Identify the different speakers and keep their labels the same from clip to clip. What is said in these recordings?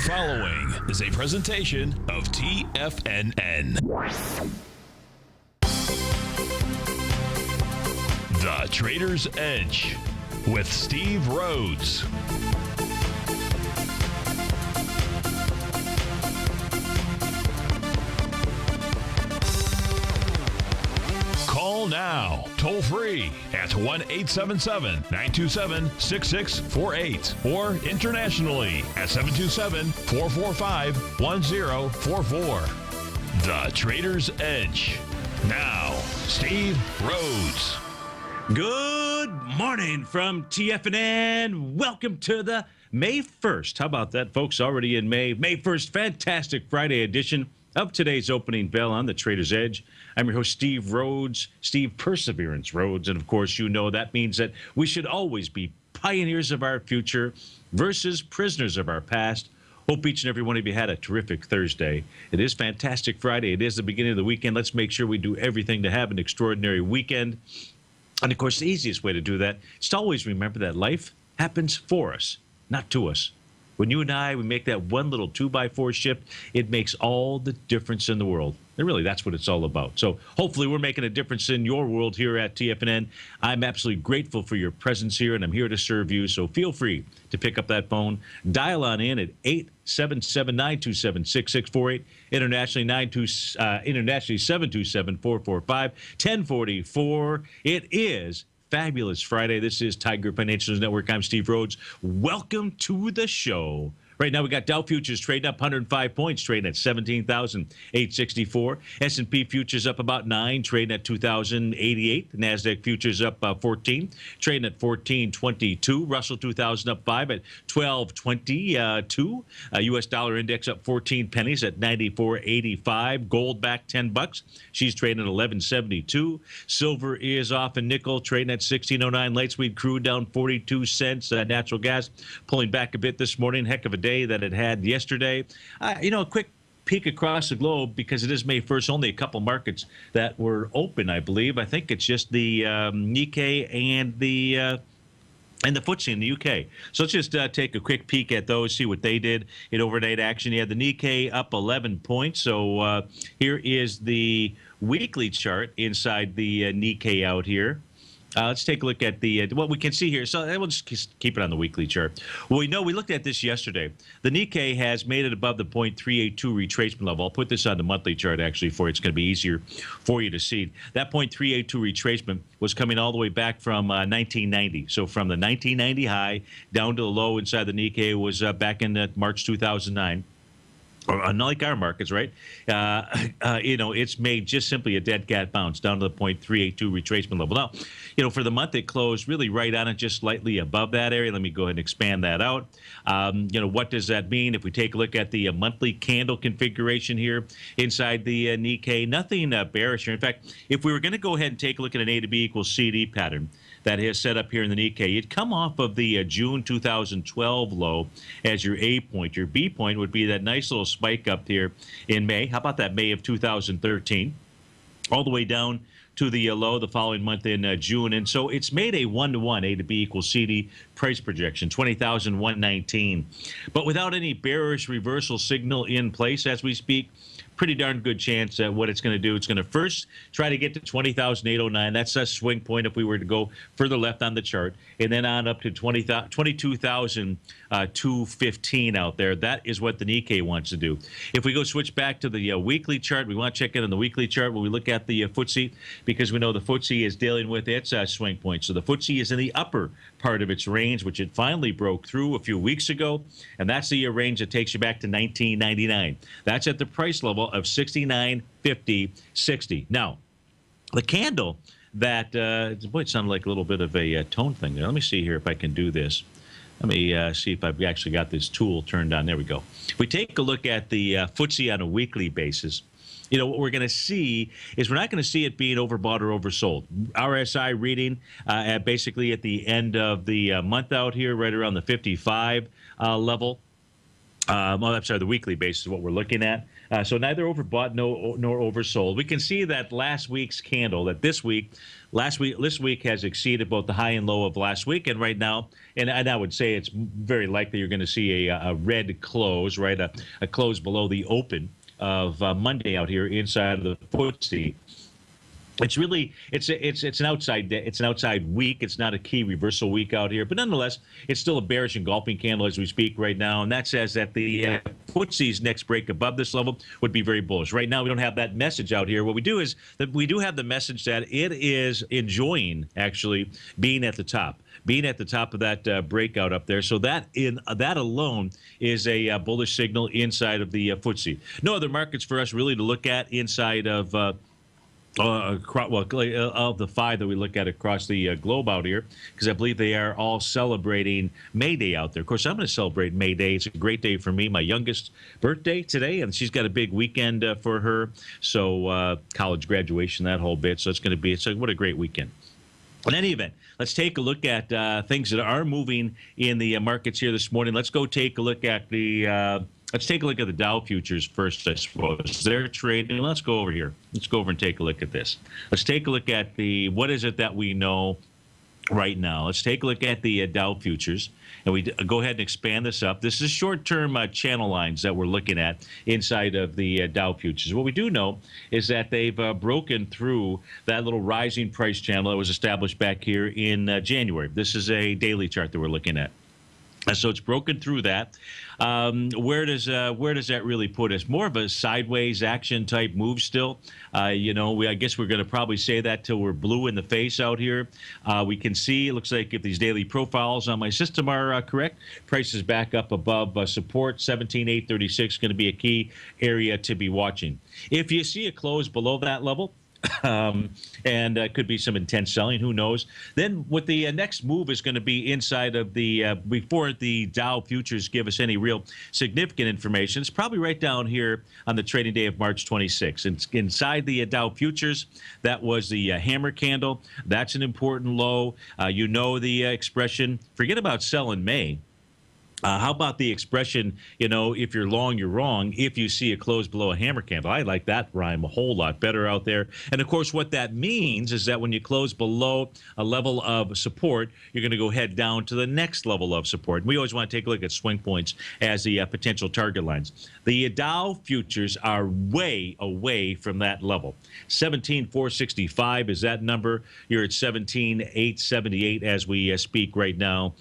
Speaker 1: The following is a presentation of TFNN. The Trader's Edge with Steve Rhodes. Call now, toll free at 1-877-927-6648 or internationally at 727-445-1044. The Trader's Edge. Now, Steve Rhodes.
Speaker 2: Good morning from TFNN. Welcome to the May 1st. How about that, folks? Already in May. May 1st, fantastic Friday edition of today's opening bell on the Trader's Edge. I'm your host, Steve Rhodes, Steve Perseverance Rhodes. And of course, you know that means that we should always be pioneers of our future versus prisoners of our past. Hope each and every one of you had a terrific Thursday. It is fantastic Friday. It is the beginning of the weekend. Let's make sure we do everything to have an extraordinary weekend. And of course, the easiest way to do that is to always remember that life happens for us, not to us. When you and I, we make that one little 2x4 shift, it makes all the difference in the world. And really, that's what it's all about. So hopefully we're making a difference in your world here at TFNN. I'm absolutely grateful for your presence here, and I'm here to serve you. So feel free to pick up that phone. Dial on in at 877-927-6648. Internationally, 727-445-1044. It is fabulous Friday. This is Tiger Financial Network. I'm Steve Rhodes. Welcome to the show. Right now, we got Dow futures trading up 105 points, trading at 17,864. S&P futures up about 9, trading at 2,088. The NASDAQ futures up 14, trading at 1422. Russell 2000 up 5 at 1222. U.S. dollar index up 14 pennies at 94.85. Gold back $10. She's trading at 1172. Silver is off, and nickel trading at 1609. Light sweet crude down 42 cents. Natural gas pulling back a bit this morning. Heck of a day that it had yesterday. A quick peek across the globe, because it is May 1st, only a couple markets that were open, I believe. I think it's just the Nikkei and the FTSE in the UK. So let's just take a quick peek at those, see what they did in overnight action. You had the Nikkei up 11 points. So here is the weekly chart inside the Nikkei out here. Let's take a look at the what we can see here. So we'll just keep it on the weekly chart. Well, we looked at this yesterday. The Nikkei has made it above the 0.382 retracement level. I'll put this on the monthly chart, actually, for you. It's going to be easier for you to see. That 0.382 retracement was coming all the way back from 1990. So from the 1990 high down to the low inside the Nikkei was back in March 2009. Unlike our markets, right? It's made just simply a dead cat bounce down to the 0.382 retracement level. Now, for the month, it closed really right on it, just slightly above that area. Let me go ahead and expand that out. What does that mean? If we take a look at the monthly candle configuration here inside the Nikkei, nothing bearish here. In fact, if we were going to go ahead and take a look at an A to B equals CD pattern that is set up here in the Nikkei, you'd come off of the June 2012 low as your A point. Your B point would be that nice little spike up here in May. How about that May of 2013? All the way down to the low the following month in June. And so it's made a 1-to-1 A to B equals CD price projection, 20,119. But without any bearish reversal signal in place as we speak, pretty darn good chance that what it's going to do, it's going to first try to get to 20,809. That's a swing point if we were to go further left on the chart, and then on up to 22,215 out there. That is what the Nikkei wants to do. If we go switch back to the weekly chart, we want to check in on the weekly chart when we look at the FTSE, because we know the FTSE is dealing with its swing point. So the FTSE is in the upper part of its range, which it finally broke through a few weeks ago, and that's the range that takes you back to 1999. That's at the price level of 69.50.60. Now, the candle that boy, it sounded like a little bit of a tone thing there. Let me see here if I can do this. Let me see if I've actually got this tool turned on. There we go. If we take a look at the FTSE on a weekly basis, what we're going to see is we're not going to see it being overbought or oversold. RSI reading basically at the end of the month out here, right around the 55 level. I'm sorry, the weekly basis is what we're looking at. So neither overbought nor oversold. We can see that last week's candle, that this week has exceeded both the high and low of last week. And right now, and I would say it's very likely you're going to see a red close, right? A close below the open of Monday out here inside of the FTSE. It's really it's an outside week. It's not a key reversal week out here, but nonetheless, it's still a bearish engulfing candle as we speak right now, and that says that the FTSE's next break above this level would be very bullish. Right now, we don't have that message out here. What we do is that we do have the message that it is enjoying actually being at the top of that breakout up there. So that alone is a bullish signal inside of the FTSE. No other markets for us really to look at inside of. Of the five that we look at across the globe out here, because I believe they are all celebrating May Day out there. Of course, I'm going to celebrate May Day. It's a great day for me. My youngest birthday today, and she's got a big weekend for her. So college graduation, that whole bit. So what a great weekend. In any event, let's take a look at things that are moving in the markets here this morning. Let's go take a look at the. Let's take a look at the Dow futures first, I suppose. They're trading. Let's go over here. Let's go over and take a look at this. Let's take a look at what is it that we know right now. Let's take a look at the Dow futures, and we go ahead and expand this up. This is short-term channel lines that we're looking at inside of the Dow futures. What we do know is that they've broken through that little rising price channel that was established back here in January. This is a daily chart that we're looking at. So it's broken through that. Where does that really put us? More of a sideways action type move still. I guess we're going to probably say that till we're blue in the face out here. We can see, it looks like if these daily profiles on my system are correct, price is back up above support. 17,836 going to be a key area to be watching. If you see a close below that level, and could be some intense selling, who knows. Then what the next move is going to be inside of the before the Dow futures give us any real significant information, it's probably right down here on the trading day of March 26th. And inside the Dow futures, that was the hammer candle. That's an important low. The expression, forget about sell in May. How about the expression, if you're long, you're wrong, if you see a close below a hammer candle? I like that rhyme a whole lot better out there. And, of course, what that means is that when you close below a level of support, you're going to go head down to the next level of support. And we always want to take a look at swing points as the potential target lines. The Dow futures are way away from that level. 17,465 is that number. You're at 17,878 as we speak right now.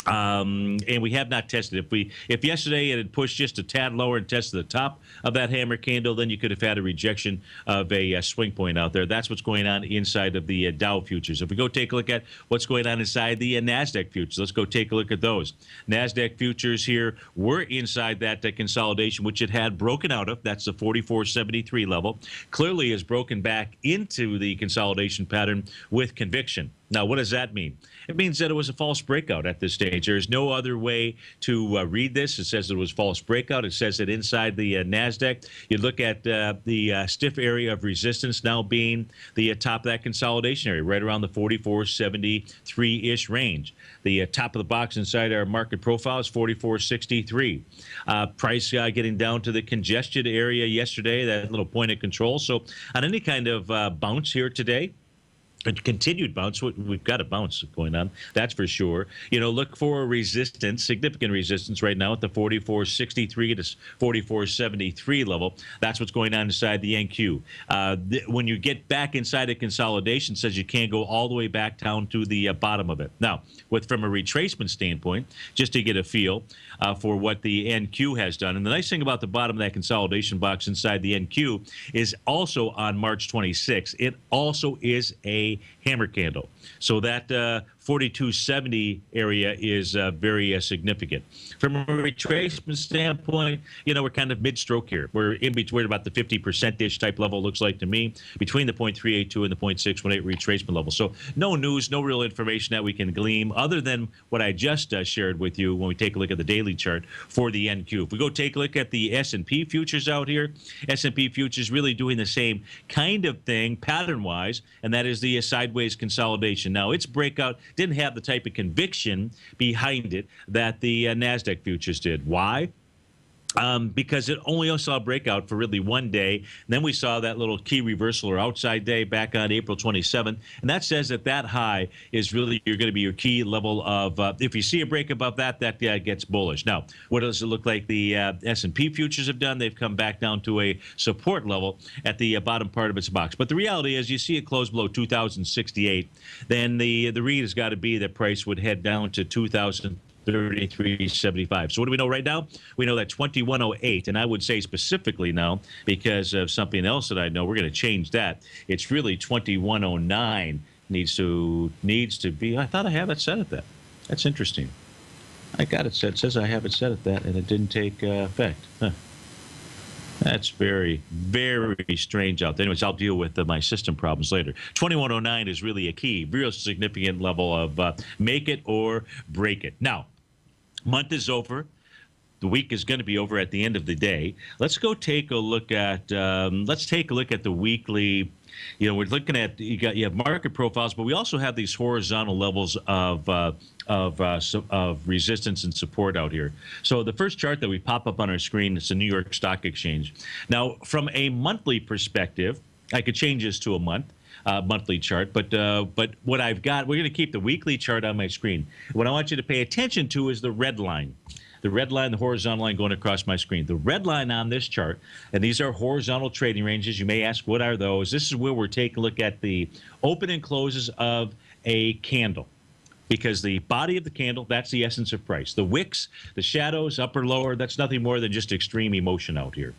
Speaker 2: And we have not tested. If yesterday it had pushed just a tad lower and tested the top of that hammer candle, then you could have had a rejection of a swing point out there. That's what's going on inside of the Dow futures. If we go take a look at what's going on inside the Nasdaq futures, let's go take a look at those. Nasdaq futures here were inside that consolidation, which it had broken out of. That's the 44.73 level. Clearly has broken back into the consolidation pattern with conviction. Now, what does that mean? It means that it was a false breakout at this stage. There's no other way to read this. It says it was false breakout. It says that inside the NASDAQ, you look at the stiff area of resistance now being the top of that consolidation area, right around the 44.73-ish range. The top of the box inside our market profile is 44.63. Price getting down to the congested area yesterday, that little point of control. So on any kind of bounce here today, a continued bounce. We've got a bounce going on, that's for sure. Look for resistance, significant resistance right now at the 44.63 to 44.73 level. That's what's going on inside the NQ. When you get back inside a consolidation, it says you can't go all the way back down to the bottom of it. Now, from a retracement standpoint, just to get a feel for what the NQ has done, and the nice thing about the bottom of that consolidation box inside the NQ is also on March 26th, it also is a hammer candle. So that 42.70 area is very significant. From a retracement standpoint, we're kind of mid-stroke here. We're in between about the 50%-ish type level, looks like to me, between the 0.382 and the 0.618 retracement level. So no news, no real information that we can glean other than what I just shared with you when we take a look at the daily chart for the NQ. If we go take a look at the S&P futures out here, S&P futures really doing the same kind of thing pattern-wise, and that is the sideways consolidation. Now, its breakout didn't have the type of conviction behind it that the NASDAQ futures did. Why? because it only saw a breakout for really one day. And then we saw that little key reversal or outside day back on April 27th. And that says that high is really going to be your key level of, if you see a break above that gets bullish. Now, what does it look like the S&P futures have done? They've come back down to a support level at the bottom part of its box. But the reality is you see it close below 2,068, then the read has got to be that price would head down to 2,033.75. So what do we know right now? We know that 2108, and I would say specifically now, because of something else that I know, we're going to change that. It's really 2109 needs to be. I thought I have it set at that. That's interesting. I got it set. It says I have it set at that, and it didn't take effect. Huh. That's very, very strange out there. Anyways, I'll deal with my system problems later. 2109 is really a key, real significant level of make it or break it. Now, month is over. The week is going to be over at the end of the day. Let's go take a look at the weekly. We're looking at you have market profiles, but we also have these horizontal levels of resistance and support out here. So the first chart that we pop up on our screen is the New York Stock Exchange. Now, from a monthly perspective, I could change this to a monthly chart, but what I've got, we're going to keep the weekly chart on my screen. What I want you to pay attention to is the red line. The red line, the horizontal line going across my screen. The red line on this chart, and these are horizontal trading ranges. You may ask, what are those? This is where we're taking a look at the open and closes of a candle, because the body of the candle, that's the essence of price. The wicks, the shadows, up or lower, that's nothing more than just extreme emotion out here.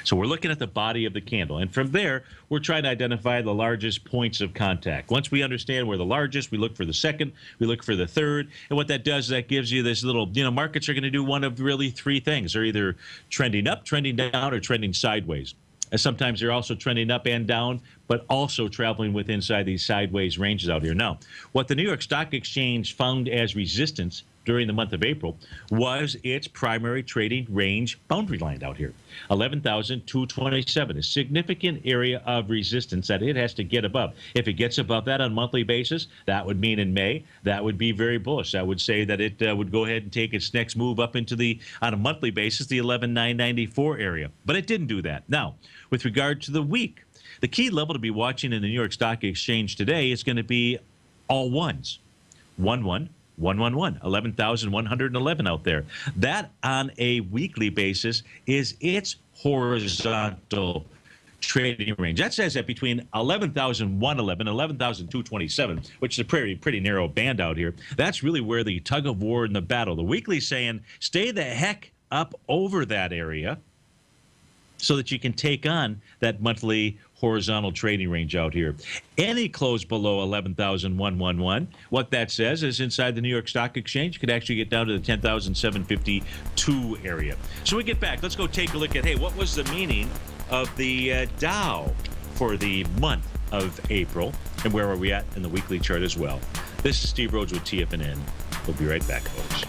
Speaker 2: So we're looking at the body of the candle, and from there, we're trying to identify the largest points of contact. Once we understand where the largest, we look for the second, we look for the third, and what that does is that gives you this little, markets are going to do one of really three things. They're either trending up, trending down, or trending sideways. And sometimes they're also trending up and down, but also traveling with inside these sideways ranges out here. Now, what the New York Stock Exchange found as resistance during the month of April was its primary trading range boundary line out here, 11,227, a significant area of resistance that it has to get above. If it gets above that on a monthly basis, that would mean in May, that would be very bullish. That would say that it would go ahead and take its next move up into on a monthly basis, the 11,994 area. But it didn't do that. Now, with regard to the week, the key level to be watching in the New York Stock Exchange today is going to be all ones. 11,111 out there. That on a weekly basis is its horizontal trading range. That says that between 11,111 and 11,227, which is a pretty narrow band out here, that's really where the tug of war and the battle. The weekly saying, stay the heck up over that area so that you can take on that monthly horizontal trading range out here. Any close below 11,111, what that says is inside the New York Stock Exchange, you could actually get down to the 10,752 area. So we get back. Let's go take a look at, hey, what was the meaning of the Dow for the month of April, and where are we at in the weekly chart as well? This is Steve Rhodes with TFNN. We'll be right back, folks.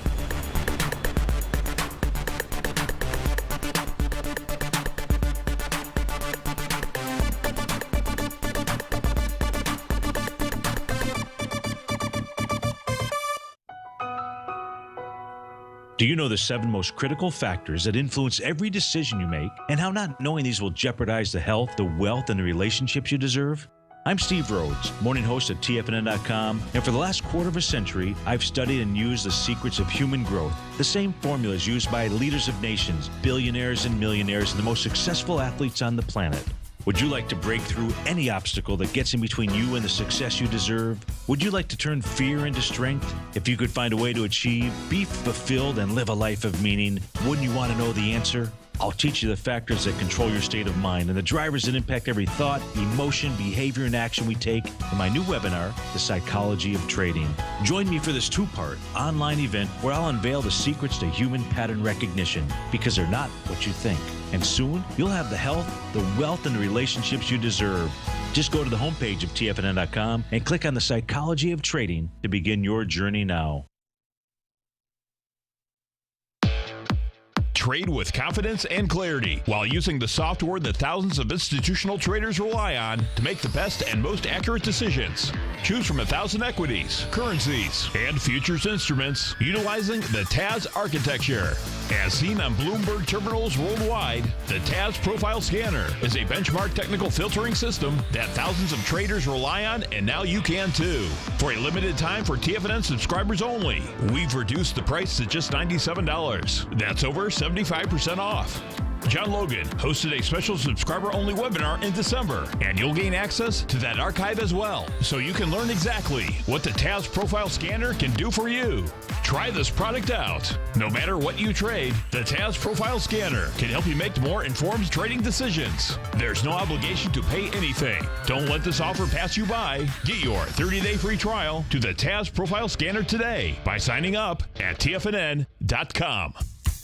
Speaker 2: Do you know the 7 most critical factors that influence every decision you make, and how not knowing these will jeopardize the health, the wealth, and the relationships you deserve? I'm Steve Rhodes, morning host at TFNN.com, and for the last quarter of a century, I've studied and used the secrets of human growth, the same formulas used by leaders of nations, billionaires and millionaires, and the most successful athletes on the planet. Would you like to break through any obstacle that gets in between you and the success you deserve? Would you like to turn fear into strength? If you could find a way to achieve, be fulfilled, and live a life of meaning, wouldn't you want to know the answer? I'll teach you the factors that control your state of mind and the drivers that impact every thought, emotion, behavior, and action we take in my new webinar, The Psychology of Trading. Join me for this 2-part online event where I'll unveil the secrets to human pattern recognition, because they're not what you think. And soon, you'll have the health, the wealth, and the relationships you deserve. Just go to the homepage of TFNN.com and click on The Psychology of Trading to begin your journey now.
Speaker 1: Trade with confidence and clarity while using the software that thousands of institutional traders rely on to make the best and most accurate decisions. Choose from 1,000 equities, currencies, and futures instruments utilizing the TAS architecture. As seen on Bloomberg terminals worldwide, the TAS Profile Scanner is a benchmark technical filtering system that thousands of traders rely on, and now you can too. For a limited time for TFNN subscribers only, we've reduced the price to just $97. That's over 75% off. John Logan hosted a special subscriber-only webinar in December, and you'll gain access to that archive as well, so you can learn exactly what the TAS Profile Scanner can do for you. Try this product out. No matter what you trade, the TAS Profile Scanner can help you make more informed trading decisions. There's no obligation to pay anything. Don't let this offer pass you by. Get your 30-day free trial to the TAS Profile Scanner today by signing up at TFNN.com.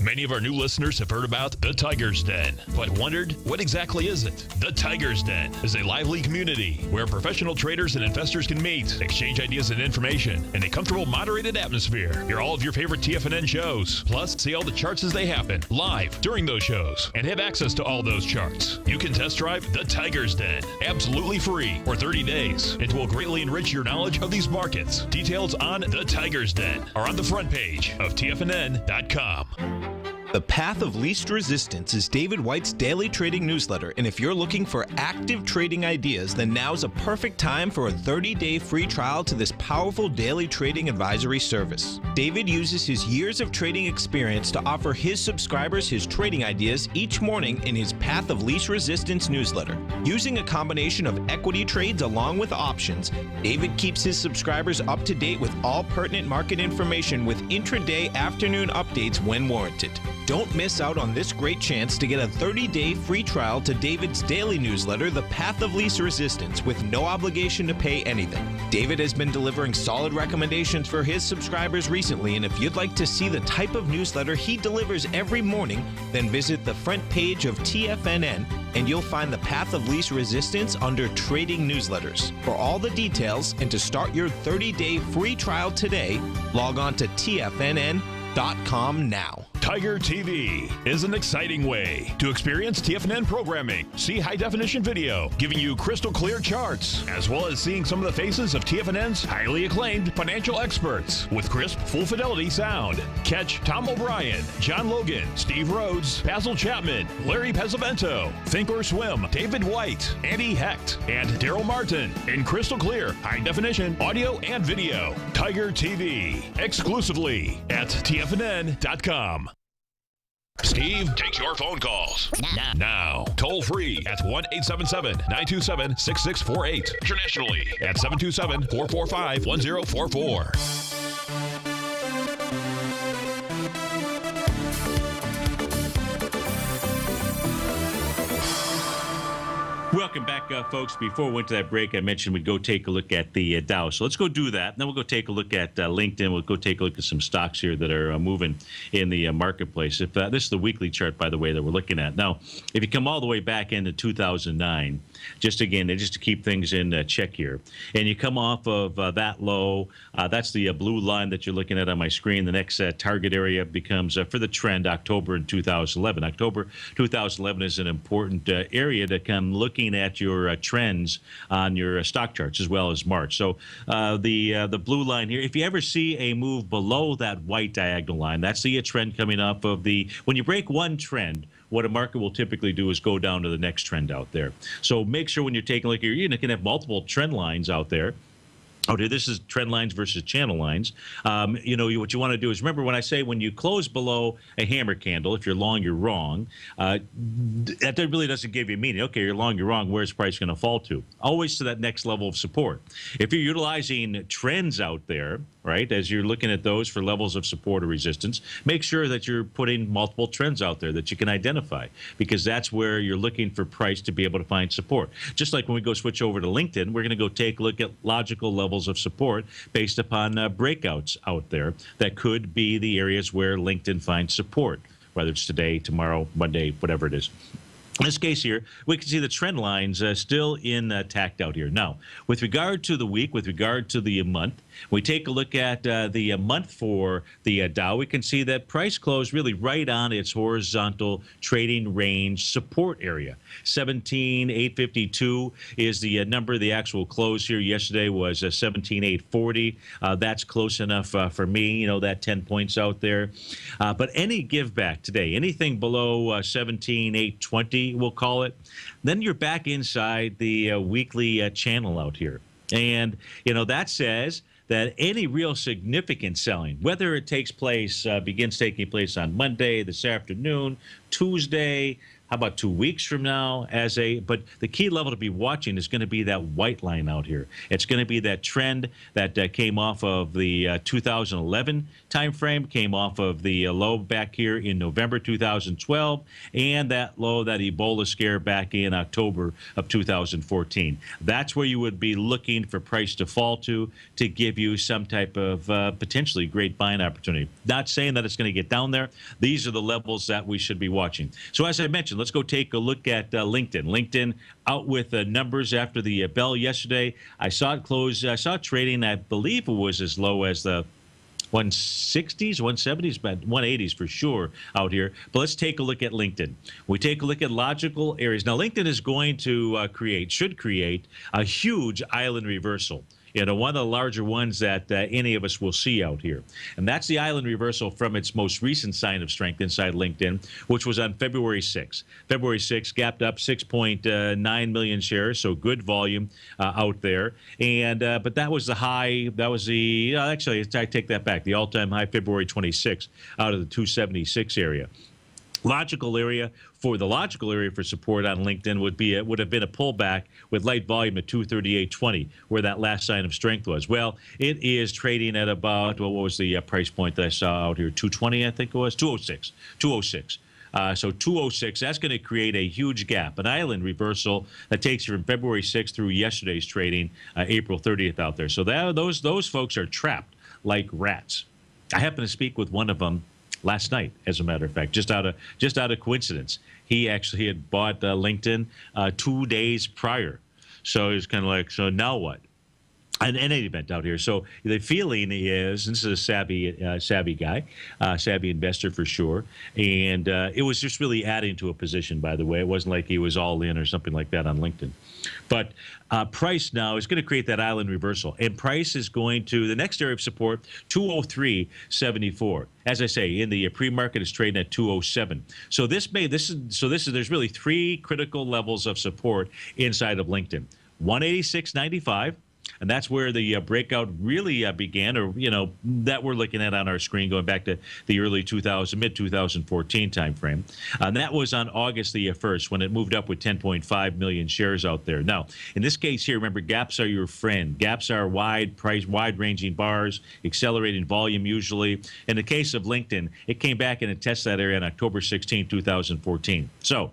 Speaker 1: Many of our new listeners have heard about the Tiger's Den, but wondered, what exactly is it? The Tiger's Den is a lively community where professional traders and investors can meet, exchange ideas and information in a comfortable, moderated atmosphere. Hear all of your favorite TFNN shows, plus see all the charts as they happen live during those shows, and have access to all those charts. You can test drive the Tiger's Den absolutely free for 30 days. It will greatly enrich your knowledge of these markets. Details on the Tiger's Den are on the front page of TFNN.com.
Speaker 3: The Path of Least Resistance is David White's daily trading newsletter, and if you're looking for active trading ideas, then now's a perfect time for a 30-day free trial to this powerful daily trading advisory service. David uses his years of trading experience to offer his subscribers his trading ideas each morning in his Path of Least Resistance newsletter. Using a combination of equity trades along with options, David keeps his subscribers up to date with all pertinent market information with intraday afternoon updates when warranted. Don't miss out on this great chance to get a 30-day free trial to David's daily newsletter, The Path of Least Resistance, with no obligation to pay anything. David has been delivering solid recommendations for his subscribers recently, and if you'd like to see the type of newsletter he delivers every morning, then visit the front page of TFNN, and you'll find The Path of Least Resistance under Trading Newsletters. For all the details and to start your 30-day free trial today, log on to TFNN.com now.
Speaker 1: Tiger TV is an exciting way to experience TFNN programming. See high-definition video, giving you crystal clear charts, as well as seeing some of the faces of TFNN's highly acclaimed financial experts with crisp, full-fidelity sound. Catch Tom O'Brien, John Logan, Steve Rhodes, Basil Chapman, Larry Pesavento, Think or Swim, David White, Andy Hecht, and Daryl Martin in crystal clear, high-definition audio and video. Tiger TV, exclusively at TFNN.com. Steve takes your phone calls now. Toll free at 1-877-927-6648. Internationally at 727-445-1044.
Speaker 2: Welcome back, folks. Before we went to that break, I mentioned we'd go take a look at the Dow. So let's go do that. Then we'll go take a look at LinkedIn. We'll go take a look at some stocks here that are moving in the marketplace. If this is the weekly chart, by the way, that we're looking at. Now, if you come all the way back into 2009, just to keep things in check here, and you come off of that low, that's the blue line that you're looking at on my screen. The next target area becomes, for the trend, October in 2011. October 2011 is an important area to come looking at your trends on your stock charts as well as March. So the blue line here, if you ever see a move below that white diagonal line, that's the trend coming off of when you break one trend, what a market will typically do is go down to the next trend out there. So make sure when you're taking a look, you're going to have multiple trend lines out there. Okay, this is trend lines versus channel lines. What you want to do is remember when I say when you close below a hammer candle, if you're long, you're wrong. That really doesn't give you meaning. Okay, you're long, you're wrong. Where's price going to fall to? Always to that next level of support. If you're utilizing trends out there, right, as you're looking at those for levels of support or resistance, make sure that you're putting multiple trends out there that you can identify, because that's where you're looking for price to be able to find support. Just like when we go switch over to LinkedIn, we're going to go take a look at logical levels of support based upon breakouts out there that could be the areas where LinkedIn finds support, whether it's today, tomorrow, Monday, whatever it is. In this case here, we can see the trend lines still intact out here. Now, with regard to the week, with regard to the month, we take a look at the month for the Dow. We can see that price closed really right on its horizontal trading range support area. 17,852 is the number. The actual close here yesterday was 17,840. That's close enough for me, you know, that 10 points out there. But any give back today, anything below 17,820, we'll call it, then you're back inside the weekly channel out here. And, you know, that says that any real significant selling, whether it takes place, begins taking place on Monday, this afternoon, Tuesday, how about 2 weeks from now? But the key level to be watching is going to be that white line out here. It's going to be that trend that came off of the 2011 timeframe, came off of the low back here in November 2012, and that low, that Ebola scare back in October of 2014. That's where you would be looking for price to fall to give you some type of potentially great buying opportunity. Not saying that it's going to get down there. These are the levels that we should be watching. So as I mentioned, let's go take a look at LinkedIn. LinkedIn out with numbers after the bell yesterday. I saw it close. I saw it trading, I believe it was as low as the 160s, 170s, but 180s for sure out here. But let's take a look at LinkedIn. We take a look at logical areas. Now, LinkedIn is going to should create a huge island reversal. You know, one of the larger ones that any of us will see out here. And that's the island reversal from its most recent sign of strength inside LinkedIn, which was on February 6th. February 6th gapped up 6.9 million shares, so good volume out there. And but that was the high. That was the actually, I take that back. The all-time high, February 26th, out of the 276 area. Logical area for support on LinkedIn would have been a pullback with light volume at 238.20, where that last sign of strength was. Well, it is trading at about, what was the price point that I saw out here? 220, I think it was 206. 206. So 206, that's going to create a huge gap, an island reversal that takes you from February 6th through yesterday's trading, April 30th out there. So those folks are trapped like rats. I happened to speak with one of them last night, as a matter of fact, just out of coincidence. He actually had bought LinkedIn 2 days prior. So he's kind of like, so now what? In any event out here. So the feeling is, this is a savvy guy, savvy investor for sure. And it was just really adding to a position, by the way. It wasn't like he was all in or something like that on LinkedIn. But price now is going to create that island reversal. And price is going to, the next area of support, 203.74. As I say, in the pre-market, it's trading at 207. So there's really three critical levels of support inside of LinkedIn. 186.95. And that's where the breakout really began, or, you know, that we're looking at on our screen going back to the early mid-2014 timeframe. And that was on August the 1st when it moved up with 10.5 million shares out there. Now, in this case here, remember, gaps are your friend. Gaps are wide-ranging bars, accelerating volume usually. In the case of LinkedIn, it came back and it tested that area on October 16, 2014. So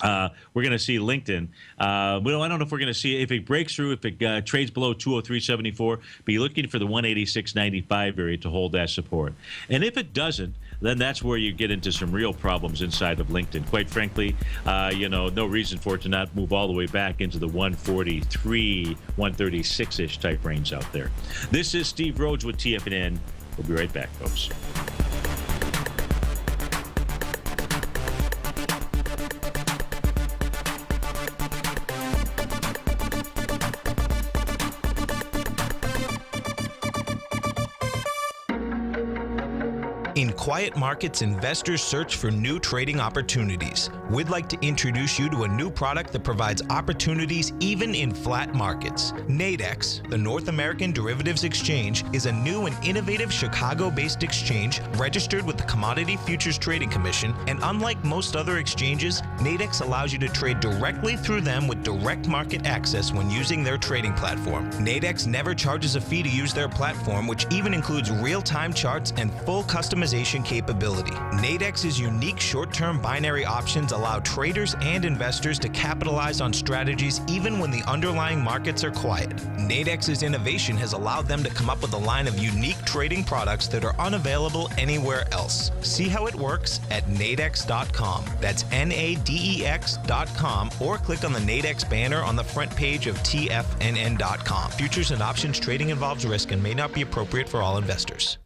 Speaker 2: we're going to see LinkedIn. I don't know if we're going to see it. If it breaks through, if it trades below 203.74, be looking for the 186.95 area to hold that support. And if it doesn't, then that's where you get into some real problems inside of LinkedIn. Quite frankly, you know, no reason for it to not move all the way back into the 143, 136-ish type range out there. This is Steve Rhodes with TFNN. We'll be right back, folks.
Speaker 3: In quiet markets, investors search for new trading opportunities. We'd like to introduce you to a new product that provides opportunities even in flat markets. Nadex, the North American Derivatives Exchange, is a new and innovative Chicago-based exchange registered with the Commodity Futures Trading Commission, and unlike most other exchanges, Nadex allows you to trade directly through them with direct market access when using their trading platform. Nadex never charges a fee to use their platform, which even includes real-time charts and full custom optimization capability. Nadex's unique short-term binary options allow traders and investors to capitalize on strategies even when the underlying markets are quiet. Nadex's innovation has allowed them to come up with a line of unique trading products that are unavailable anywhere else. See how it works at nadex.com. That's NADEX.com, or click on the Nadex banner on the front page of TFNN.com. Futures and options trading involves risk and may not be appropriate for all investors.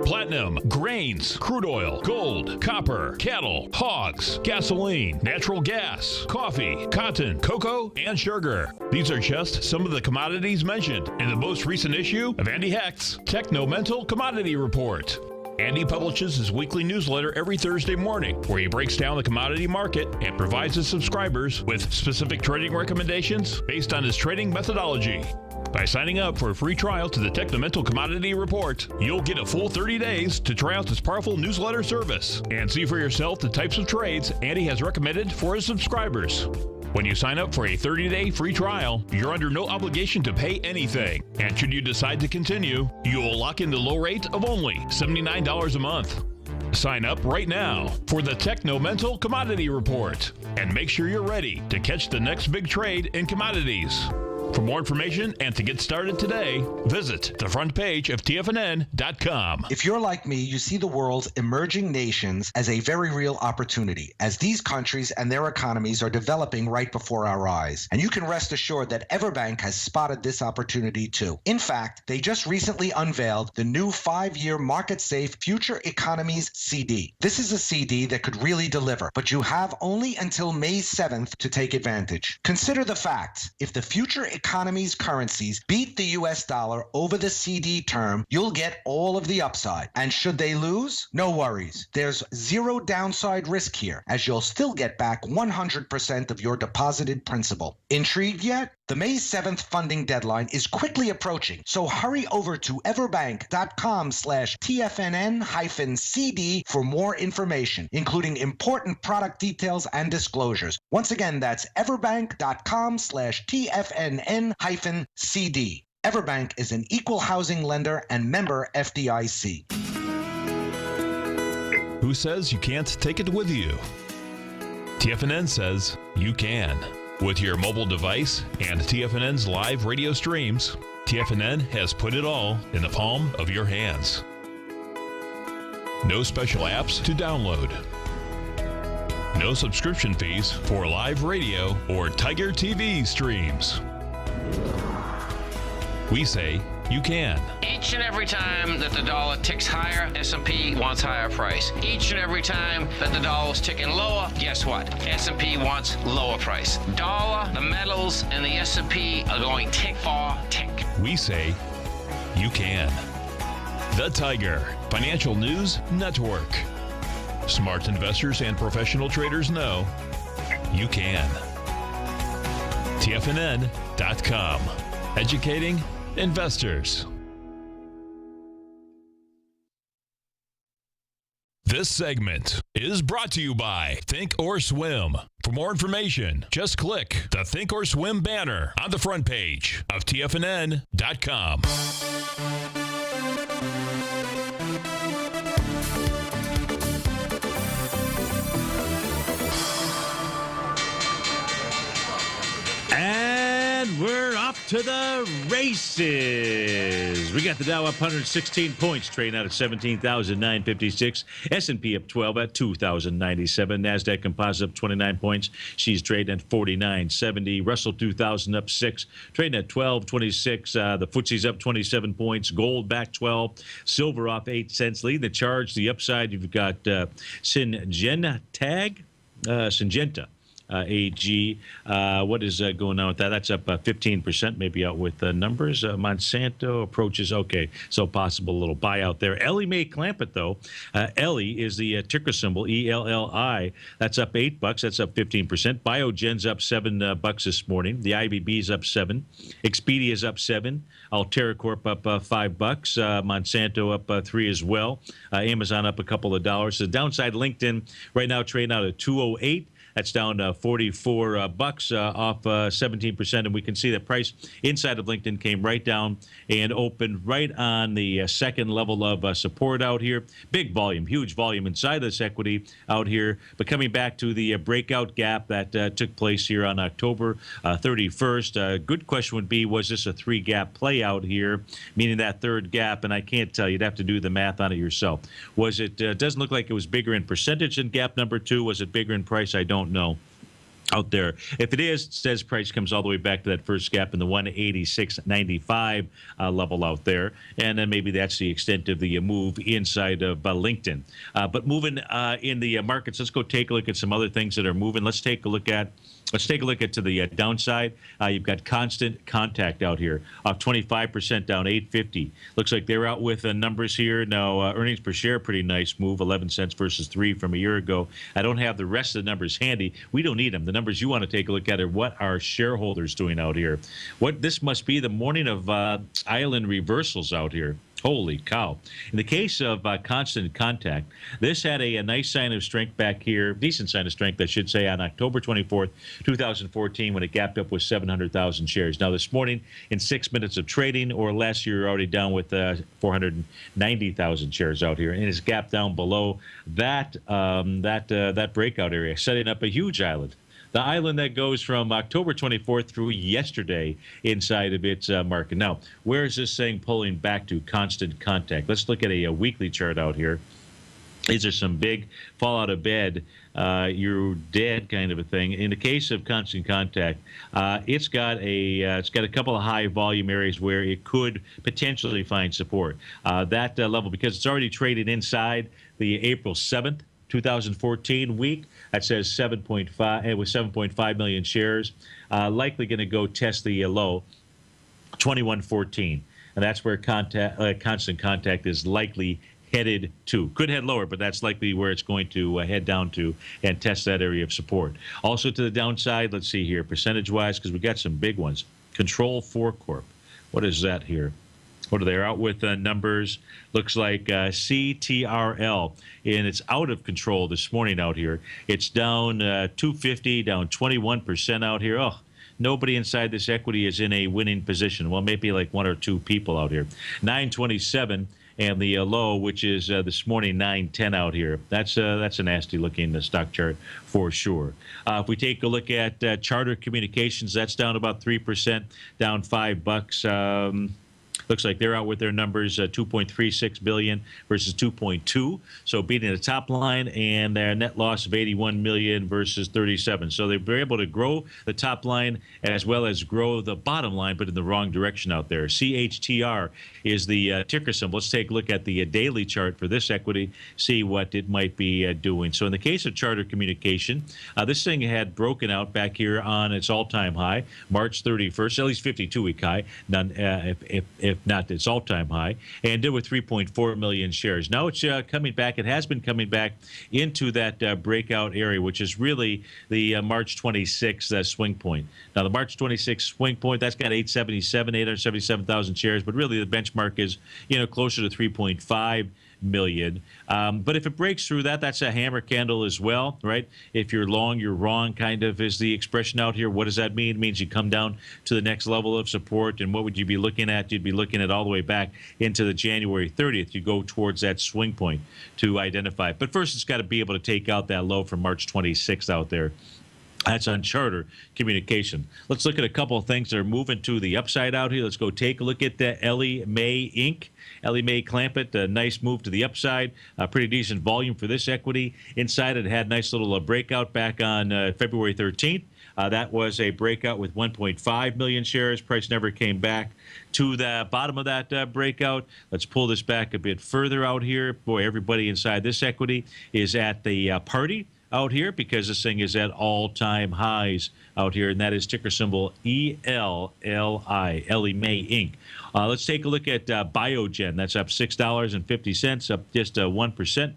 Speaker 1: Platinum, grains, crude oil, gold, copper, cattle, hogs, gasoline, natural gas, coffee, cotton, cocoa, and sugar. These are just some of the commodities mentioned in the most recent issue of Andy Hecht's Techno-Mental Commodity Report. Andy publishes his weekly newsletter every Thursday morning, where he breaks down the commodity market and provides his subscribers with specific trading recommendations based on his trading methodology. By signing up for a free trial to the Techno-Mental Commodity Report, you'll get a full 30 days to try out this powerful newsletter service and see for yourself the types of trades Andy has recommended for his subscribers. When you sign up for a 30-day free trial, you're under no obligation to pay anything. And should you decide to continue, you will lock in the low rate of only $79 a month. Sign up right now for the Techno-Mental Commodity Report and make sure you're ready to catch the next big trade in commodities. For more information and to get started today, visit the front page of TFNN.com.
Speaker 4: If you're like me, you see the world's emerging nations as a very real opportunity, as these countries and their economies are developing right before our eyes. And you can rest assured that Everbank has spotted this opportunity too. In fact, they just recently unveiled the new 5-year market-safe Future Economies CD. This is a CD that could really deliver, but you have only until May 7th to take advantage. Consider the facts. If the Future Economies currencies beat the US dollar over the CD term, you'll get all of the upside. And should they lose? No worries. There's zero downside risk here, as you'll still get back 100% of your deposited principal. Intrigued yet? The May 7th funding deadline is quickly approaching, so hurry over to everbank.com/TFNN-CD for more information, including important product details and disclosures. Once again, that's everbank.com/TFNN-CD. Everbank is an equal housing lender and member FDIC.
Speaker 1: Who says you can't take it with you? TFNN says you can. With your mobile device and TFNN's live radio streams, TFNN has put it all in the palm of your hands. No special apps to download. No subscription fees for live radio or TigerTV streams. We say you can.
Speaker 5: Each and every time that the dollar ticks higher, S&P wants higher price. Each and every time that the dollar's ticking lower, guess what? S&P wants lower price. Dollar, the metals, and the S&P are going tick for tick.
Speaker 1: We say you can. The Tiger Financial News Network. Smart investors and professional traders know you can. TFNN.com. Educating investors. This segment is brought to you by Think or Swim. For more information, just click the Think or Swim banner on the front page of TFNN.com.
Speaker 2: And we're off to the races. We got the Dow up 116 points, trading out at 17,956. S&P up 12 at 2,097. NASDAQ Composite up 29 points. She's trading at 49.70. Russell 2000 up 6, trading at 12.26. The FTSE's up 27 points. Gold back 12. Silver off 8 cents. Lead the charge. The upside, you've got Syngenta. AG. What is going on with that? That's up 15%, maybe out with numbers. Monsanto approaches, okay, so possible little buyout there. Ellie may clamp it, though. Ellie is the ticker symbol, ELLI. That's up $8. That's up 15%. Biogen's up $7 this morning. The IBB's up 7. Expedia's up 7. Altera Corp up $5. Monsanto up 3 as well. Amazon up a couple of dollars. The downside, LinkedIn right now trading out at 208. That's down 44 bucks off 17%. And we can see the price inside of LinkedIn came right down and opened right on the second level of support out here. Big volume, huge volume inside this equity out here. But coming back to the breakout gap that took place here on October 31st, good question would be, was this a three-gap play out here, meaning that third gap? And I can't tell. You'd have to do the math on it yourself. Was it, doesn't look like it was bigger in percentage than gap number two. Was it bigger in price? I don't know. Out there. If it is, it says price comes all the way back to that first gap in the 186.95 level out there. And then maybe that's the extent of the move inside of LinkedIn. But moving in the markets, let's go take a look at some other things that are moving. Let's take a look at to the downside. You've got Constant Contact out here, off 25%, down 850. Looks like they're out with numbers here. Now, earnings per share, pretty nice move, 11 cents versus 3 from a year ago. I don't have the rest of the numbers handy. We don't need them. The numbers you want to take a look at are what are shareholders doing out here. This must be the morning of island reversals out here. Holy cow. In the case of Constant Contact, this had a nice sign of strength back here, decent sign of strength, I should say, on October 24th, 2014, when it gapped up with 700,000 shares. Now, this morning, in 6 minutes of trading or less, you're already down with 490,000 shares out here, and it's gapped down below that breakout area, setting up a huge island. The island that goes from October 24th through yesterday inside of its market. Now, where is this thing pulling back to? Constant Contact. Let's look at a weekly chart out here. These are some big fall out of bed, you're dead kind of a thing. In the case of Constant Contact, it's got a couple of high volume areas where it could potentially find support. That level, because it's already traded inside the April 7th. 2014 week, that says 7.5. It was 7.5 million shares. Likely going to go test the low, 2114, and that's where Constant Contact is likely headed to. Could head lower, but that's likely where it's going to head down to and test that area of support. Also to the downside, let's see here, percentage-wise, because we got some big ones. Control 4 Corp. What is that here? What are they out with numbers? Looks like CTRL, and it's out of control this morning out here. It's down 250, down 21% out here. Oh, nobody inside this equity is in a winning position. Well, maybe like one or two people out here. 927, and the low, which is this morning 910 out here. That's a nasty looking stock chart for sure. If we take a look at Charter Communications, that's down about 3%, down $5. Looks like they're out with their numbers, 2.36 billion versus 2.2. So beating the top line, and their net loss of 81 million versus 37. So they were able to grow the top line as well as grow the bottom line, but in the wrong direction out there. CHTR is the ticker symbol. Let's take a look at the daily chart for this equity, see what it might be doing. So in the case of Charter Communication, this thing had broken out back here on its all-time high, March 31st, at least 52-week high, none, if not its all-time high, and did with 3.4 million shares. Now it's coming back. It has been coming back into that breakout area, which is really the March 26th swing point. Now, the March 26th swing point, that's got 877,000 shares, but really the benchmark is, closer to 3.5 million. But if it breaks through that, that's a hammer candle as well, right? If you're long, you're wrong, kind of is the expression out here. What does that mean? It means you come down to the next level of support, and what would you be looking at? You'd be looking at all the way back into the January 30th. You go towards that swing point to identify it. But first, it's got to be able to take out that low from March 26th out there. That's on Charter Communication. Let's look at a couple of things that are moving to the upside out here. Let's go take a look at the Ellie Mae Inc. Ellie Mae Clampett, a nice move to the upside. Pretty decent volume for this equity. Inside, it had a nice little breakout back on February 13th. That was a breakout with 1.5 million shares. Price never came back to the bottom of that breakout. Let's pull this back a bit further out here. Boy, everybody inside this equity is at the party out here, because this thing is at all-time highs out here, and that is ticker symbol ELLI, Ellie Mae Inc. Let's take a look at Biogen. That's up $6.50, up just 1%.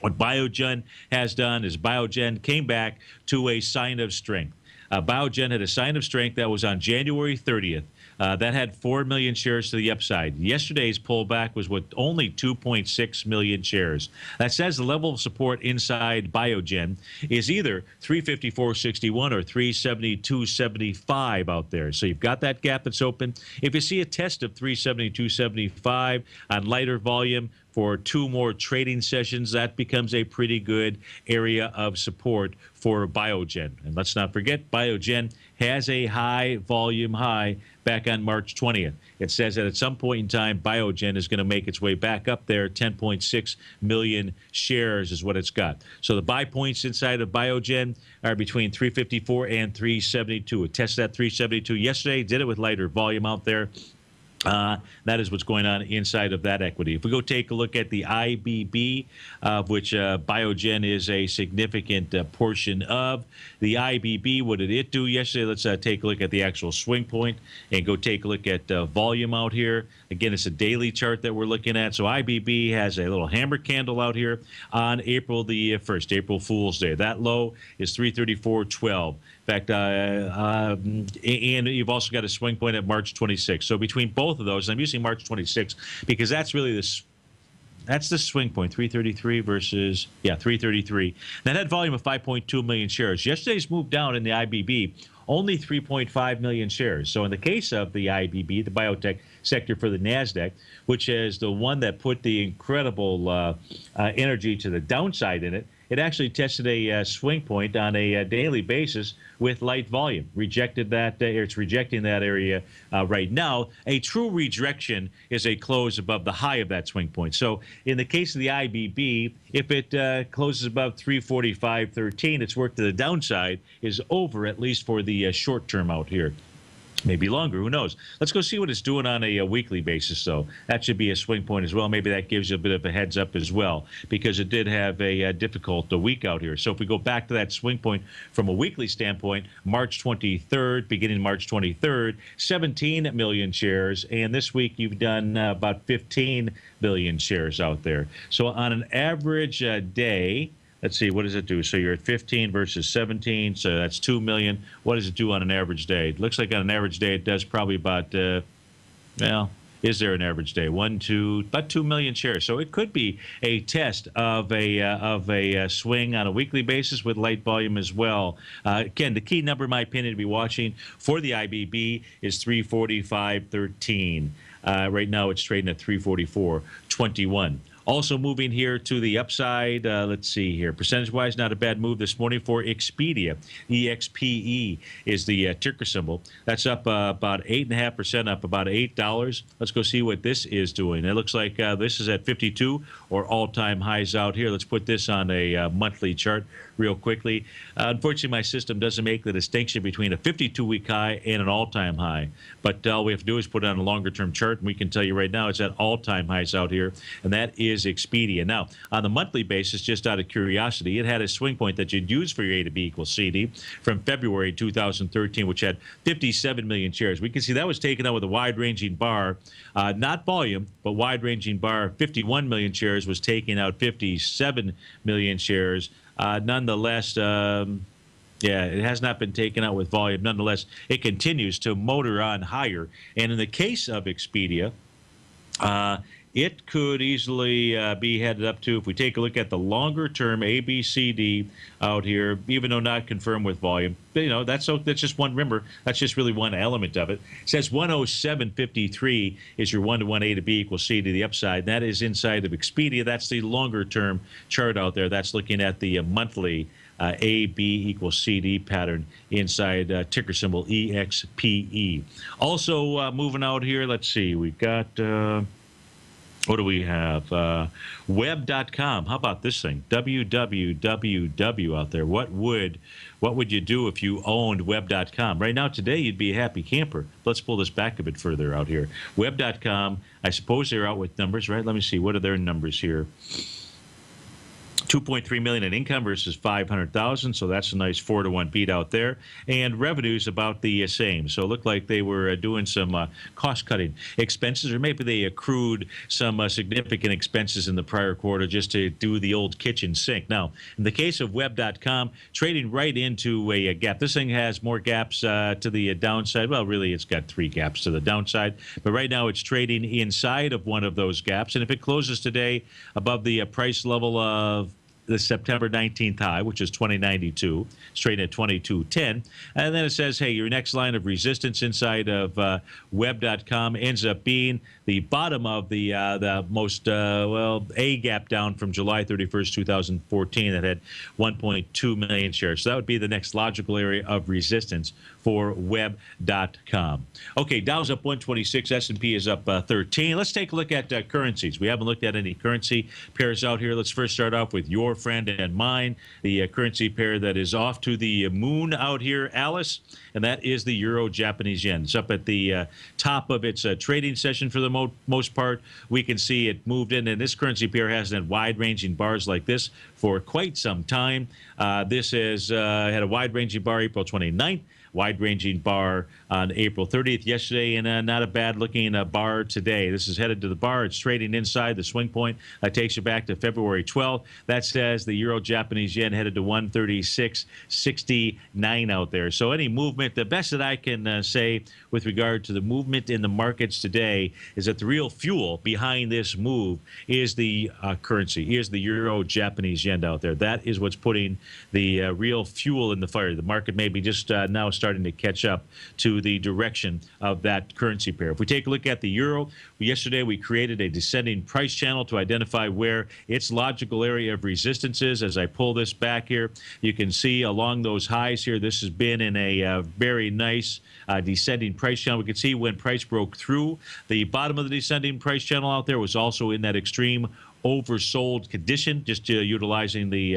Speaker 2: What Biogen has done is Biogen came back to a sign of strength. Biogen had a sign of strength that was on January 30th. That had 4 million shares to the upside. Yesterday's pullback was with only 2.6 million shares. That says the level of support inside Biogen is either 354.61 or 372.75 out there. So you've got that gap that's open. If you see a test of 372.75 on lighter volume for 2 more trading sessions, that becomes a pretty good area of support for Biogen. And let's not forget, Biogen has a high volume high back on March 20th. It says that at some point in time, Biogen is going to make its way back up there. 10.6 million shares is what it's got. So the buy points inside of Biogen are between 354 and 372. It tested that 372 yesterday, did it with lighter volume out there. That is what's going on inside of that equity. If we go take a look at the IBB, which Biogen is a significant portion of, the IBB, what did it do yesterday? Let's take a look at the actual swing point and go take a look at volume out here. Again, it's a daily chart that we're looking at. So IBB has a little hammer candle out here on April the 1st, April Fool's Day. That low is 334.12. In fact, and you've also got a swing point at March 26th. So between both of those, I'm using March 26th because that's really that's the swing point, 333 versus, 333. That had volume of 5.2 million shares. Yesterday's move down in the IBB, only 3.5 million shares. So in the case of the IBB, the biotech sector for the NASDAQ, which is the one that put the incredible energy to the downside in it, it actually tested a swing point on a daily basis with light volume. Rejected that, it's rejecting that area right now. A true rejection is a close above the high of that swing point. So in the case of the IBB, if it closes above 345.13, its work to the downside is over, at least for the short term out here. Maybe longer, who knows? Let's go see what it's doing on a weekly basis, though. That should be a swing point as well. Maybe that gives you a bit of a heads up as well, because it did have a difficult week out here. So if we go back to that swing point from a weekly standpoint, March 23rd, beginning March 23rd, 17 million shares. And this week you've done about 15 million shares out there. So on an average day, let's see, what does it do? So you're at 15 versus 17, so that's 2 million. What does it do on an average day? It looks like on an average day it does probably about, is there an average day? About 2 million shares. So it could be a test of a swing on a weekly basis with light volume as well. Again, the key number, in my opinion, to be watching for the IBB is 345.13. Right now it's trading at 344.21. Also moving here to the upside, let's see here. Percentage-wise, not a bad move this morning for Expedia. EXPE is the ticker symbol. That's up about 8.5%, up about $8. Let's go see what this is doing. It looks like this is at 52 or all-time highs out here. Let's put this on a monthly chart real quickly. Unfortunately, my system doesn't make the distinction between a 52-week high and an all-time high. But all we have to do is put it on a longer-term chart, and we can tell you right now it's at all-time highs out here, and that is Expedia. Now, on the monthly basis, just out of curiosity, it had a swing point that you'd use for your A to B equals CD from February 2013, which had 57 million shares. We can see that was taken out with a wide-ranging bar, not volume, but wide-ranging bar. 51 million shares was taking out 57 million shares. Nonetheless, it has not been taken out with volume. Nonetheless, it continues to motor on higher. And in the case of Expedia, it could easily be headed up to, if we take a look at the longer-term ABCD out here, even though not confirmed with volume. But, that's just one. Remember, that's just really one element of it. It says 107.53 is your 1-to-1 A to B equals C to the upside. That is inside of Expedia. That's the longer-term chart out there. That's looking at the monthly A, B equals CD pattern inside ticker symbol EXPE. Also moving out here, let's see, we've got... what do we have? Web.com. How about this thing? www out there. What would you do if you owned Web.com? Right now, today, you'd be a happy camper. Let's pull this back a bit further out here. Web.com, I suppose they're out with numbers, right? Let me see. What are their numbers here? 2.3 million in income versus 500,000, so that's a nice 4-to-1 beat out there. And revenues about the same, so it looked like they were doing some cost-cutting expenses, or maybe they accrued some significant expenses in the prior quarter just to do the old kitchen sink. Now, in the case of Web.com, trading right into a gap. This thing has more gaps to the downside. Well, really, it's got 3 gaps to the downside, but right now it's trading inside of one of those gaps, and if it closes today above the price level of the September 19th high, which is 2092, straight at 2210. And then it says, hey, your next line of resistance inside of Web.com ends up being the bottom of the most, A gap down from July 31st, 2014 that had 1.2 million shares. So that would be the next logical area of resistance for Web.com. Okay, Dow's up 126, S&P is up 13. Let's take a look at currencies. We haven't looked at any currency pairs out here. Let's first start off with your friend and mine, the currency pair that is off to the moon out here, Alice, and that is the Euro Japanese yen. It's up at the top of its trading session for the most part. We can see it moved in, and this currency pair hasn't had wide-ranging bars like this for quite some time. This has had a wide-ranging bar April 29th. Wide-ranging bar on April 30th yesterday, and not a bad-looking bar today. This is headed to the bar. It's trading inside the swing point. That takes you back to February 12th. That says the Euro-Japanese yen headed to 136.69 out there. So any movement, the best that I can say with regard to the movement in the markets today is that the real fuel behind this move is the currency, is the Euro-Japanese yen out there. That is what's putting the real fuel in the fire. The market may be just now starting to catch up to the direction of that currency pair. If we take a look at the euro, yesterday we created a descending price channel to identify where its logical area of resistance is. As I pull this back here, you can see along those highs here, this has been in a very nice descending price channel. We can see when price broke through the bottom of the descending price channel out there was also in that extreme oversold condition, just utilizing the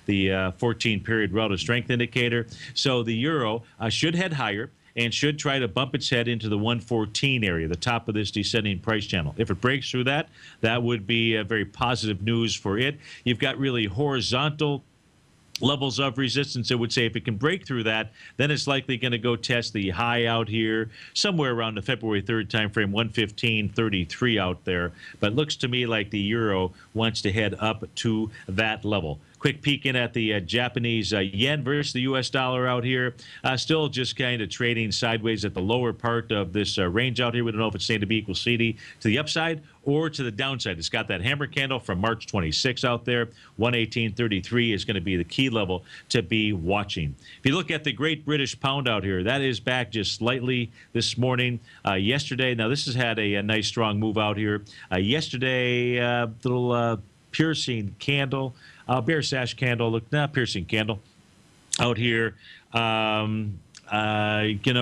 Speaker 2: 14-period relative strength indicator. So the euro should head higher and should try to bump its head into the 114 area, the top of this descending price channel. If it breaks through that, that would be very positive news for it. You've got really horizontal levels of resistance. I would say if it can break through that, then it's likely going to go test the high out here somewhere around the February 3rd timeframe, 115.33 out there. But it looks to me like the euro wants to head up to that level. Quick peek in at the Japanese yen versus the U.S. dollar out here. Still just kind of trading sideways at the lower part of this range out here. We don't know if it's staying to be equal CD to the upside or to the downside. It's got that hammer candle from March 26 out there. 118.33 is going to be the key level to be watching. If you look at the Great British Pound out here, that is back just slightly this morning. Yesterday, now this has had a nice strong move out here. Yesterday, little piercing candle. Bear sash candle, look, piercing candle out here.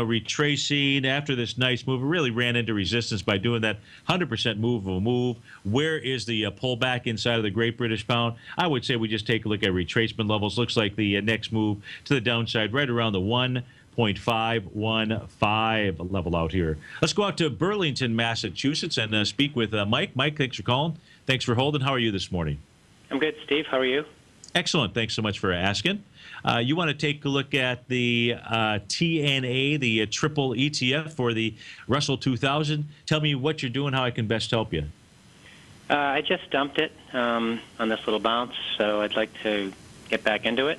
Speaker 2: Retracing after this nice move. It really ran into resistance by doing that 100% move of a move. Where is the pullback inside of the Great British Pound? I would say we just take a look at retracement levels. Looks like the next move to the downside right around the 1.515 level out here. Let's go out to Burlington, Massachusetts, and speak with Mike. Mike, thanks for calling. Thanks for holding. How are you this morning?
Speaker 6: I'm good, Steve. How are you?
Speaker 2: Excellent. Thanks so much for asking. You want to take a look at the TNA, the triple ETF for the Russell 2000. Tell me what you're doing, how I can best help you.
Speaker 6: I just dumped it on this little bounce, so I'd like to get back into it.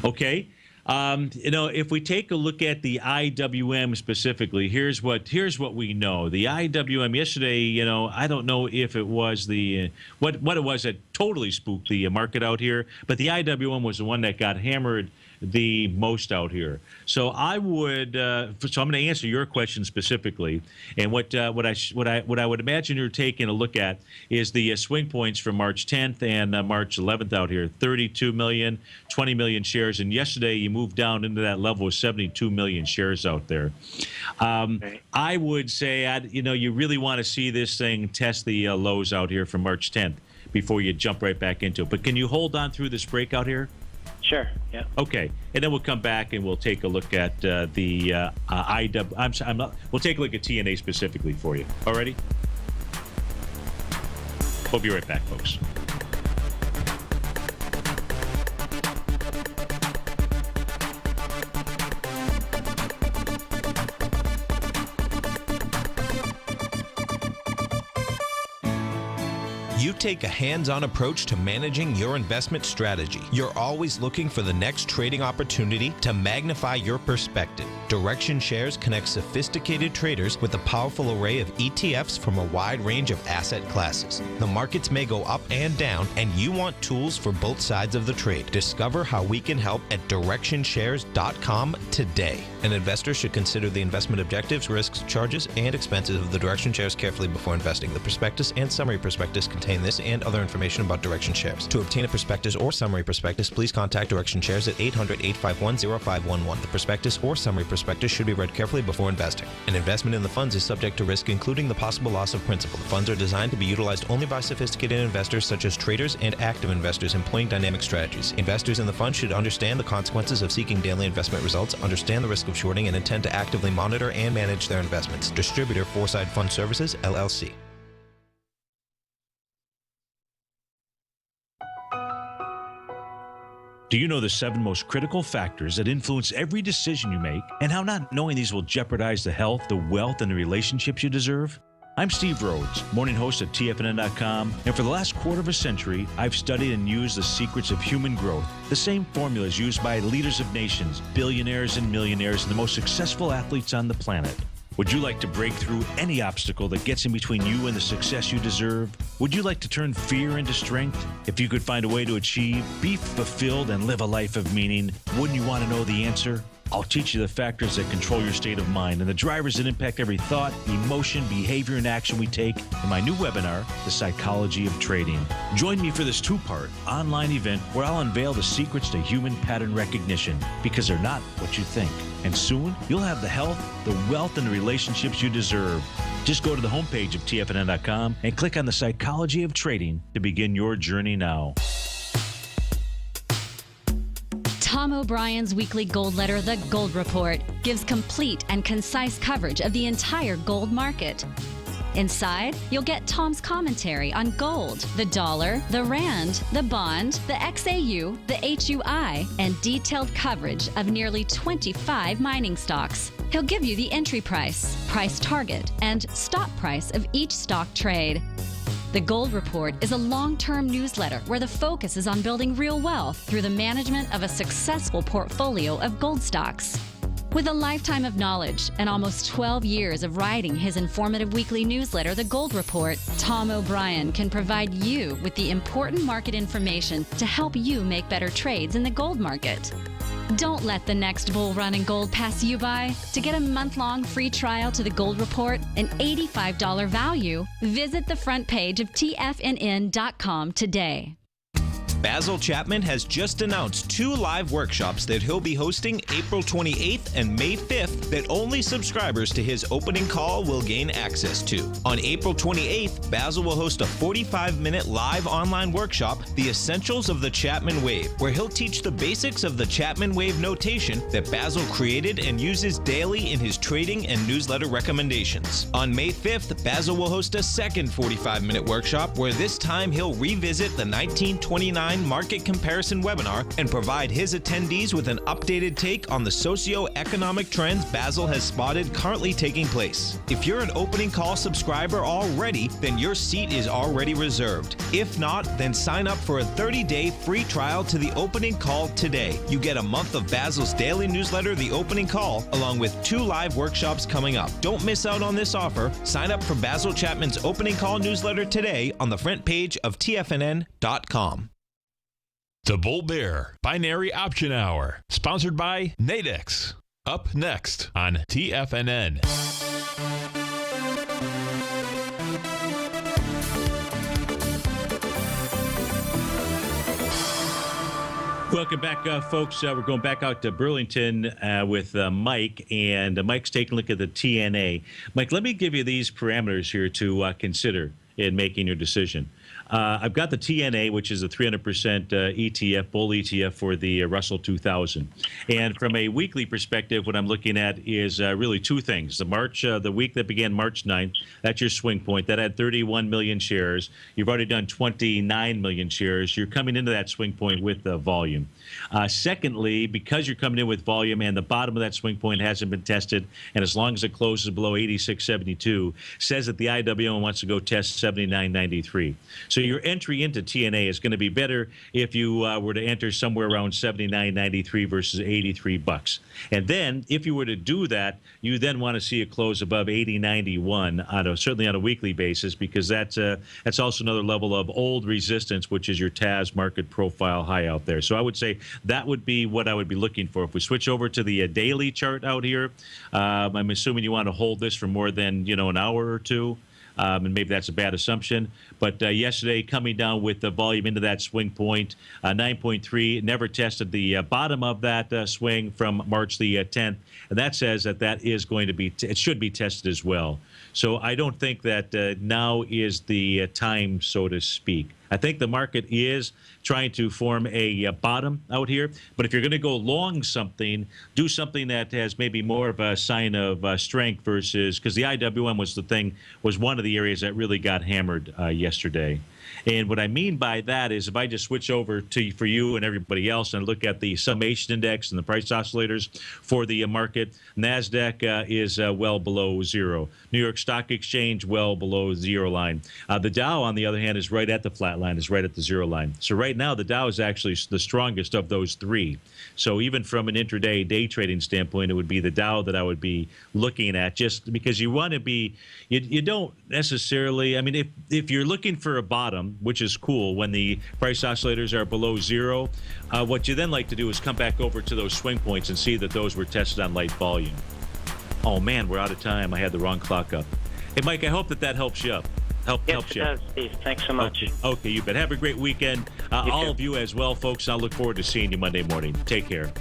Speaker 2: Okay. If we take a look at the IWM specifically, here's what we know. The IWM yesterday, I don't know if it was the what it was that totally spooked the market out here, but the IWM was the one that got hammered the most out here. So I would, so I'm going to answer your question specifically, and what I would imagine you're taking a look at is the swing points from March 10th and March 11th out here. 32 million, 20 million shares, and yesterday you moved down into that level with 72 million shares out there.
Speaker 6: Okay.
Speaker 2: I would say, you really want to see this thing test the lows out here from March 10th before you jump right back into it. But can you hold on through this breakout here?
Speaker 6: Sure, yeah.
Speaker 2: Okay, and then we'll come back and we'll take a look at we'll take a look at TNA specifically for you. Alrighty? We'll be right back, folks.
Speaker 3: You take a hands-on approach to managing your investment strategy. You're always looking for the next trading opportunity to magnify your perspective. Direction Shares connects sophisticated traders with a powerful array of ETFs from a wide range of asset classes. The markets may go up and down, and you want tools for both sides of the trade. Discover how we can help at DirectionShares.com today. An investor should consider the investment objectives, risks, charges, and expenses of the Direction Shares carefully before investing. The prospectus and summary prospectus contain this and other information about Direction Shares. To obtain a prospectus or summary prospectus, please contact Direction Shares at 800-851-0511. The prospectus or summary prospectus should be read carefully before investing. An investment in the funds is subject to risk, including the possible loss of principal. The funds are designed to be utilized only by sophisticated investors such as traders and active investors employing dynamic strategies. Investors in the fund should understand the consequences of seeking daily investment results, understand the risk of shorting, and intend to actively monitor and manage their investments. Distributor Foreside Fund Services, LLC.
Speaker 2: Do you know the 7 most critical factors that influence every decision you make, and how not knowing these will jeopardize the health, the wealth, and the relationships you deserve? I'm Steve Rhodes, morning host of TFNN.com, and for the last quarter of a century, I've studied and used the secrets of human growth, the same formulas used by leaders of nations, billionaires and millionaires, and the most successful athletes on the planet. Would you like to break through any obstacle that gets in between you and the success you deserve? Would you like to turn fear into strength? If you could find a way to achieve, be fulfilled, and live a life of meaning, wouldn't you want to know the answer? I'll teach you the factors that control your state of mind and the drivers that impact every thought, emotion, behavior, and action we take in my new webinar, The Psychology of Trading. Join me for this 2-part online event where I'll unveil the secrets to human pattern recognition, because they're not what you think. And soon, you'll have the health, the wealth, and the relationships you deserve. Just go to the homepage of TFNN.com and click on The Psychology of Trading to begin your journey now.
Speaker 7: Tom O'Brien's weekly gold letter, The Gold Report, gives complete and concise coverage of the entire gold market. Inside, you'll get Tom's commentary on gold, the dollar, the rand, the bond, the XAU, the HUI, and detailed coverage of nearly 25 mining stocks. He'll give you the entry price, price target, and stop price of each stock trade. The Gold Report is a long-term newsletter where the focus is on building real wealth through the management of a successful portfolio of gold stocks. With a lifetime of knowledge and almost 12 years of writing his informative weekly newsletter, The Gold Report, Tom O'Brien can provide you with the important market information to help you make better trades in the gold market. Don't let the next bull run in gold pass you by. To get a month-long free trial to The Gold Report, an $85 value, visit the front page of TFNN.com today.
Speaker 3: Basil Chapman has just announced 2 live workshops that he'll be hosting April 28th and May 5th that only subscribers to his opening call will gain access to. On April 28th, Basil will host a 45-minute live online workshop, The Essentials of the Chapman Wave, where he'll teach the basics of the Chapman Wave notation that Basil created and uses daily in his trading and newsletter recommendations. On May 5th, Basil will host a second 45-minute workshop where this time he'll revisit the 1929 market comparison webinar and provide his attendees with an updated take on the socio-economic trends Basil has spotted currently taking place. If you're an opening call subscriber already, then your seat is already reserved. If not, then sign up for a 30-day free trial to the opening call today. You get a month of Basil's daily newsletter, The Opening Call, along with 2 live workshops coming up. Don't miss out on this offer. Sign up for Basil Chapman's Opening Call newsletter today on the front page of TFNN.com.
Speaker 1: The Bull Bear Binary Option Hour, sponsored by Nadex. Up next on TFNN.
Speaker 2: Welcome back, folks. We're going back out to Burlington with Mike, and Mike's taking a look at the TNA. Mike, let me give you these parameters here to consider in making your decision. I've got the TNA, which is a 300% ETF, bull ETF for the Russell 2000. And from a weekly perspective, what I'm looking at is really 2 things. The week that began March 9th, that's your swing point. That had 31 million shares. You've already done 29 million shares. You're coming into that swing point with volume. Secondly, because you're coming in with volume and the bottom of that swing point hasn't been tested, and as long as it closes below 86.72, says that the IWM wants to go test 79.93. So So your entry into TNA is going to be better if you were to enter somewhere around $79.93 versus $83. And then if you were to do that, you then want to see it close above $80.91 certainly on a weekly basis, because that's also another level of old resistance, which is your TAS market profile high out there. So I would say that would be what I would be looking for. If we switch over to the daily chart out here, I'm assuming you want to hold this for more than an hour or two. And maybe that's a bad assumption. But yesterday, coming down with the volume into that swing point, 9.3, never tested the bottom of that swing from March the 10th. And that says that is going to be, it should be tested as well. So I don't think that now is the time, so to speak. I think the market is trying to form a bottom out here. But if you're going to go long something, do something that has maybe more of a sign of strength versus, because the IWM was one of the areas that really got hammered yesterday. And what I mean by that is if I just switch over for you and everybody else and look at the summation index and the price oscillators for the market, NASDAQ is well below zero. New York Stock Exchange well below zero line. The Dow, on the other hand, is right at the flat line, is right at the zero line. So right now, the Dow is actually the strongest of those three. So even from an intraday day trading standpoint, it would be the Dow that I would be looking at, just because you want to be, you don't necessarily, I mean, if you're looking for a bottom, which is cool when the price oscillators are below zero, what you then like to do is come back over to those swing points and see that those were tested on light volume. Oh man, we're out of time. I had the wrong clock up. Hey, Mike, I hope that helps you up. Helps you.
Speaker 6: Yes, it does, Steve. Thanks so much.
Speaker 2: Okay, you bet. Have a great weekend. All of you as well, folks. I'll look forward to seeing you Monday morning. Take care.